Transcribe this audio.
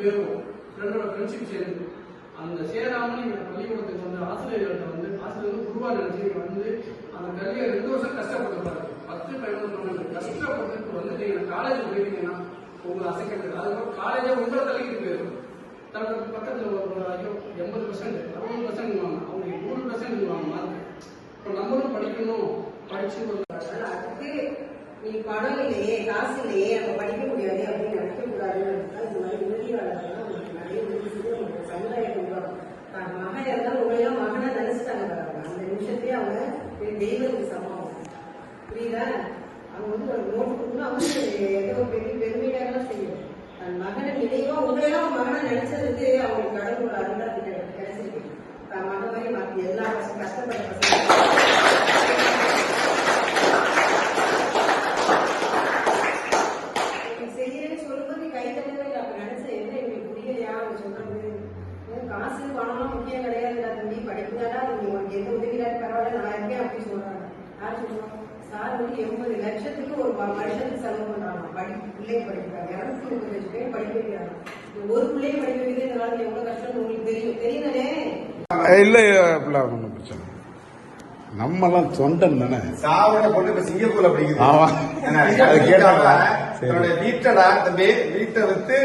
பேரும் ஃப்ரெண்டோட ஃப்ரெண்ட்ஷிப் சேர்ந்து அந்த சேராமல் நீங்கள் பள்ளிக்கூடத்துக்கு வந்து ஆசிரியர்கள்ட்ட வந்து ஆசிரியர்கள் குருவா நினைச்சு வந்து அந்த கல்வியை 2 வருஷம் கஷ்டப்பட்டுருப்பாரு. 10, 11 கஷ்டப்பட்டு வந்துட்டு காலேஜ் போயிட்டீங்கன்னா உங்களை அசைக்கிறது அதுக்கப்புறம் காலேஜே உங்களை தள்ளிக்கிட்டு போயிடும். தன்னோட பக்கத்தில் ஒரு 80%, 60% அவங்க 100% மார்க். இப்போ நம்மளும் படிக்கணும், படிச்சு அதுக்கு நீ பணம் இல்லையே, காசு இல்லையே, நம்ம படிக்க முடியாது அப்படின்னு நினைக்க கூடாதுன்னு இந்த மாதிரி உறுதியாளர்கள் உங்களுக்கு நிறைய உறுதி செய்து உங்களுக்கு சமுதாயம் உருவாக்கும். தான் மகன் இருந்தாலும் உங்களையும் மகனை நினைச்சுட்டாங்க வராங்க. அந்த நிமிஷத்தையே அவங்க தெய்வத்துக்கு சமம். புரியுதா? அவங்க வந்து ஒரு நோட்டு கொடுக்கணும், அவங்க ஏதோ பெரிய பெருமையாக செய்யும். தன் மகனை நினைவா உங்களையும் மகனை நினைச்சதுக்கு அவங்களுக்கு கடவுளோட அருள் கிடைச்சிருக்கு. தன் மகன் மாதிரி மாற்றி எல்லா கஷ்டப்பட்ட காசு பணம்லாம் முக்கியம் கிடையாது தம்பி, படிப்புதானா உங்களுக்கு எந்த உதவியாரு பரவாயில்ல நான் இருக்கேன் அப்படின்னு சொல்றாங்க. யார் சொல்லுவோம்? சார் வந்து 80 லட்சத்துக்கு ஒரு வருஷத்துக்கு செலவு பண்றாங்க படிப்பு, பிள்ளைங்க படிக்கிறாங்க. 235 பேர் படிக்க வைக்கிறாங்க. ஒரு பிள்ளைங்க படிக்க வைக்கிறது இந்த காலத்துல எவ்வளவு கஷ்டம் உங்களுக்கு தெரியுதானே? இல்ல ஒன்றும் பிரச்சனை. நம்மலாம் சொந்தம் தானே. சாவோட பொண்ணு இப்ப சிங்கப்பூர்ல படிக்குது. ஆமா, வீட்டை வித்து